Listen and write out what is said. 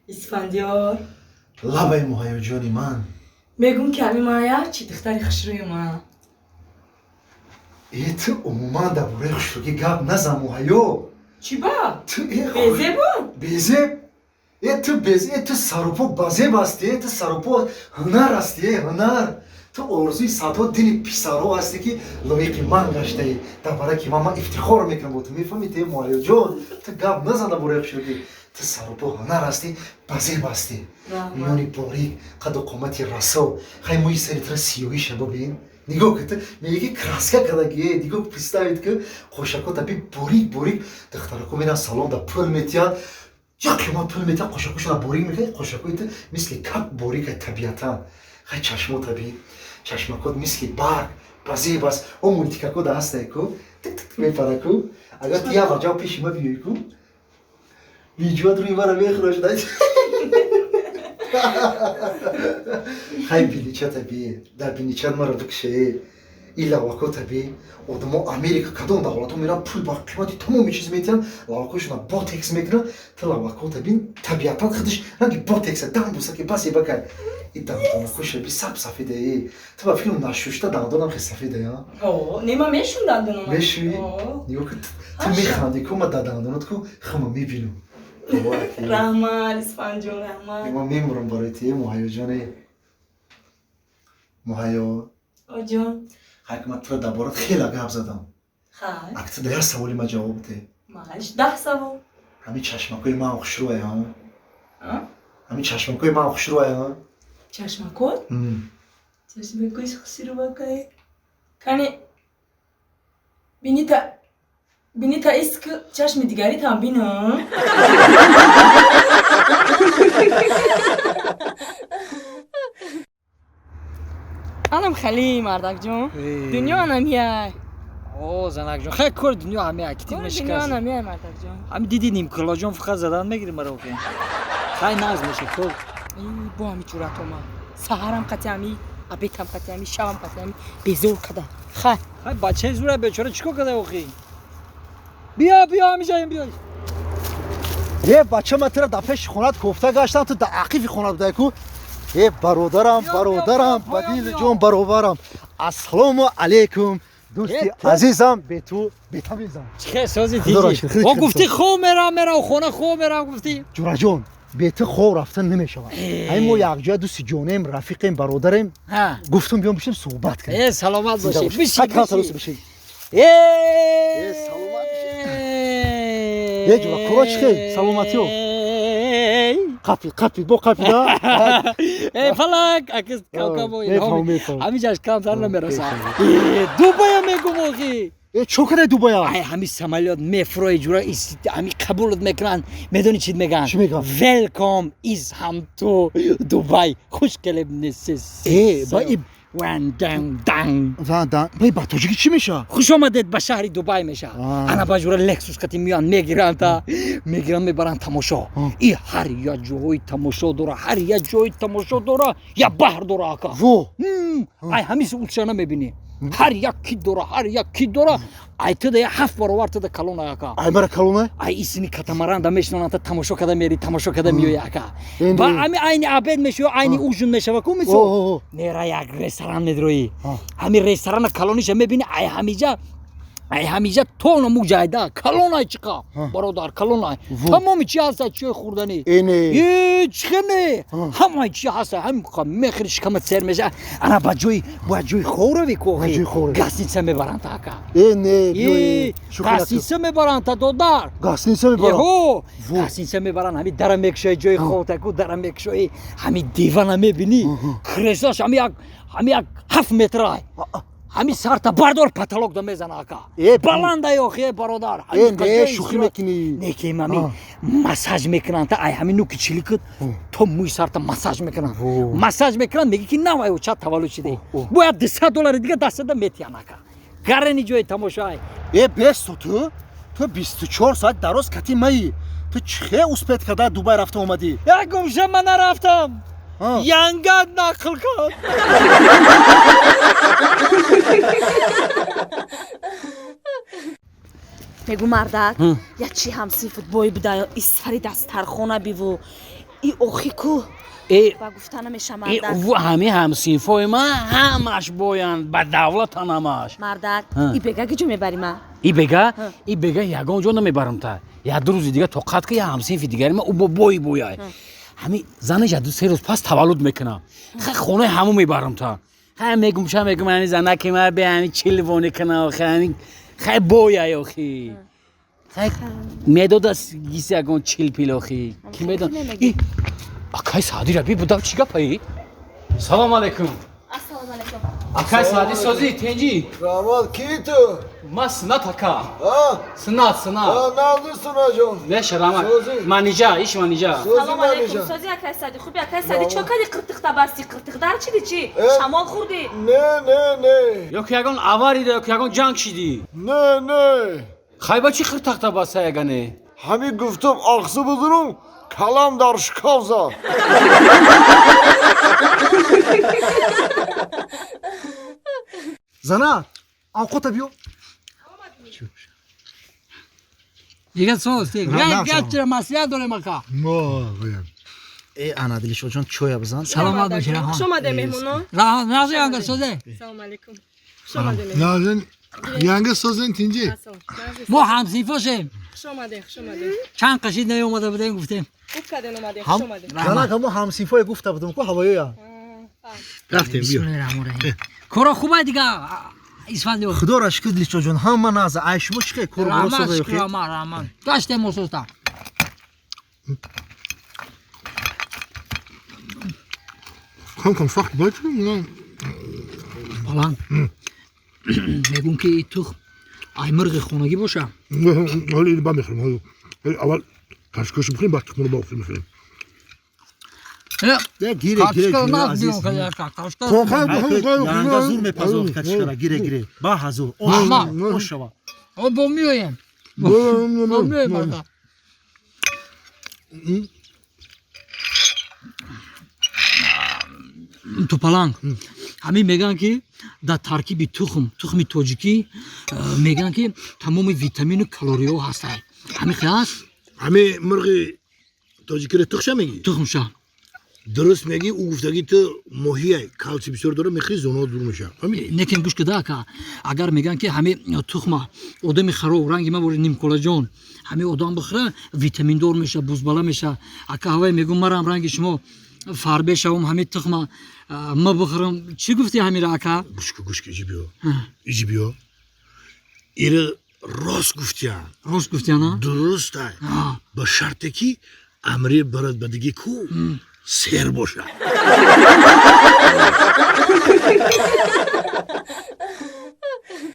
اسفندیار لبای موهای جانی من میگم که امی مایا چی دختری خشروی ما ایت عموما درباره خشروگی گپ نزن موهایو چی با؟ تو بیزه با؟ بیزه ایت بیزه ایت سروپو بازه باستی ایت سروپو هنر استی هنر تو ارزوی ساتو دل پیسارو هستی که لایقی من گشته ای درباره که من افتخار میکنم با تو میفهمی تی موهایو جان تو گپ نزن درباره خشروگی تو سروپو هنر هستی بازه باستی میونی باریک قد و قامتی رسو خیلی موی سریتر سیوهی شبا بین نگاه که تو میگی کراسکا کداگیه دیگه представить که خوشکو تبی باریک دخترکو میرن سالن دا پول میتیان یک ما پول میتیان خوشکوشون باریک میکنه خوشکوی تو مثل کپ باریک طبیعتا خیلی چشمو طبیعی چشمکود مثل برگ بازی باز اون مولتیکاکو دا هسته کو میپرکو اگر تیا وجا پیش ما بیوی کو ویدیو روی مرا میخروش دای خیلی بینیچه طبیعی در بینیچه مرا بکشه این لواکو طبیعی آدمو امریکا کدوم دولتو میرن پول با قیمتی تمامی چیز میتونن لواکوشون با تکس میکنن تو لواکو طبیعی طبیعتا خودش رنگی با تکس دم بوسه که پسی بکن این دندان خوشه بی سب سفیده ای تو با فیلم نشوشته دندانم خیلی سفیده یا اوه نیما میشون دندونم میشوی نیو که تو میخندی که ما دندانت کو خما میبینم رحمان اسفندیار رحمان نیما میمورم برای تی موهایو جانه موهایو آجان حکمت تو دربارت خیلی گپ زدم خیلی اگه تو در سوالی ما جواب بده معلش 10 سوال همین چشمکوی من خوشروه ها همین چشمکوی من خوشروه ها چشمکوی؟ چشمکوی خسرو بکای کنی بینی تا ایست که چشم دیگری تا بینم انم خیلی مردک جون دنیا انمیه اوه زنک جون خیلی کار دنیا همه اکتیو دنیا مشکست انمیه مردک جون همه دیدی نیم کلا جون فقط زدن میگیریم برای اوکی خیلی ناز میشه کل ای با همی جورت ما سهرم قطعمی ابیتم قطعمی شبم قطعمی بیزور کدم خیلی خیلی بچه زوره بیچاره چیکار کرده اوکی بیا همه جایم بیای یه بچه من تر دفعش خونت کوفته گشتم تو عقیفی خونت بوده کو یه برادرم بدیل جون برابرم السلام علیکم دوستی عزیزم به تو بتمیزم چه سازی دیگه و گفتی خو میرم خونه خو میرم گفتی جورا جون به تو خو رفتن نمیشود همین ما یک جا دوست جونیم رفیقیم برادریم گفتم بیام بشیم صحبت کنیم سلامت باشی بشی بشی سلامت یه جورا کراچ خیلی سلامتیو قپی با قپی دا فلک اکس کاکا همین جاش کام سر نمیرسه دوبای میگم اوکی چو کنه دوبای همین سمالیات میفروی جورا همین قبولت میکنن میدونی چی میگن چی میگن ویلکام ایز هم تو دوبای خوشگل نیست با وان دان بای با توجیکی چی میشه خوش آمدید به شهر دبی میشه انا با جورا لکسوس کتی میان میگیرن میبرن تماشا ای هر یا جوی تماشا داره هر یا جوی تماشا داره یا بحر داره آقا وو ای همیشه اوشانا میبینی هر یکی داره ای تو ده 7 برابر تو ده کلون آقا ای برا کلونه ای اسمی کاتاماران دا میشنن تا تماشا کده میری تماشا کده میوی آقا با امی عین عبد میشو عین اوجون میشه و کو میشو نیرا یک رستوران ندروی همین رستوران کلونیش میبینی ای همیشه تو مجاهده کلونای چیکا برادر کلونای تمام چی هست چی خوردنی هیچ نه همه چی هست هم میخریش کم سر میشه انا با جوی خوره کوهی گاسنیسه میبرن تا کا گاسنیسه میبرن تا دودار گاسنیسه میبرن همین درم میکشه جوی خوته کو درم میکشه همین دیوانه میبینی کرساش همین 7 مترای همین سر تا بردار پتالوگ دو میزنه آقا بلنده یاخیه برادر نه شوخی میکنی نیکی مامی مساج میکنن تا ای همین نوکی چیلی کد تو موی سر تا مساج میکنن میگی که نه وای چه تولد شده باید $200 دیگه دست ده میتیان آقا گرنی جوی تماشای بس تو 24 ساعت دراز کتی مایی تو چه اسپت کده دبی رفته اومدی یک گمشه من نرفتم ینگت نقل کن بگو مردک یا چی همسی فوتبال بوده یا اسفری دسترخونه بیو ای اوخی کو ای و گفتنمش ای مردک او همه همسینفای ما همش باین با دولت همش مردک ها. ای بگه که جو میبری ما ای بگه یگان جا نمیبرم تا یا دو روز دیگه توقعت که یه همسینفی دیگری ما او با بویای همین زنش دو سه روز پس تولد میکنم خیلی خونه همو میبرم تا خیلی میگم همین زنه که ما به همین چلوانه کنه خیلی بویای آخی خیلی میداد از گیسی اگان چل پیل آخی کی میداد ای اکای سعدی ربی بودم چی گپایی سلام علیکم السلام علیکم اکای سعدی سازی تنجی Rahmat ki tu? ما سنات اکا Ha? سنات Ha ne yapıyorsun hocam? Leş rama Sozi. manija iş manija سلام Sözüm علیکم vermeyeceğim. سازی اکای سادی خوبی اکای سادی چو کدی قرتق بستی قرتق در چی دی چی شمال خوردی Ne? yok yagon avari de yok yagon junk şidi Ne? khayba chi khirtaqta basa yagane Hami guftum aksı budurun kalam dar şkavza. Zana, avukata biyo. دیگه سوز دیگه رام گه چرا مسئله داره مکا ای ana diliş hocam çoya bizan. سلام علیکم خوش اومده مهمونو راحت نازی انگار سوزه سلام علیکم خوش اومده مهمونو Nazın yenge sözün tinci. ما همسین فاشیم خوش اومده خوش اومده چند قشید نمی اومده بودیم گفتیم خوب کردین اومده خوش اومده Zana kamu hamsifoy gufta budum ko havaya ya. Raftem بسم biyo. الله الرحمن الرحیم کارا خوبه دیگه اسفندیو Khudo ra shukr diliş hocam hamma naza ayşmo çıkay koru رحمان soda شکر yok. رحمان گشتیم موسوستا Kankam fark bakıyorum lan. falan میگون که تو ای مرغ خونگی باشه Öyle ben bakıyorum. Ama karşı karşı bakayım baktık bunu bakayım. Ya gire کاشکا gire ناز aziz. بیون که کاشکا Yanga zur me pazov kaçkara gire. Ba hazur. Ama. O şava. او بومیویم بومیویم باشا تو پلنگ همین میگن که در ترکیب تخم توجیکی میگن که تمام ویتامین و کالری ها هستن همین خلاص Hami mırgı tacikere tıkşa mı gi? تخم شا Dırıs mı gi? O guftagi tı mohiye kalsi bir soru doğru mekhi zona durmuşa. Hami لیکن گوش که که اگر میگن که همه تخم آدم خراب رنگ ما بر نیم کلاژن همه آدم بخوره ویتامین دار میشه بوزبالا میشه اگه هوای میگم مرام رنگ شما فربه شوم همه تخم ما بخورم چی گفتی همین را که Guşku icibiyor. İcibiyor. İri rast guftiya. روز گفتی نه Dırıs da. Ba şarttaki emri barad badigi ku ser boşa.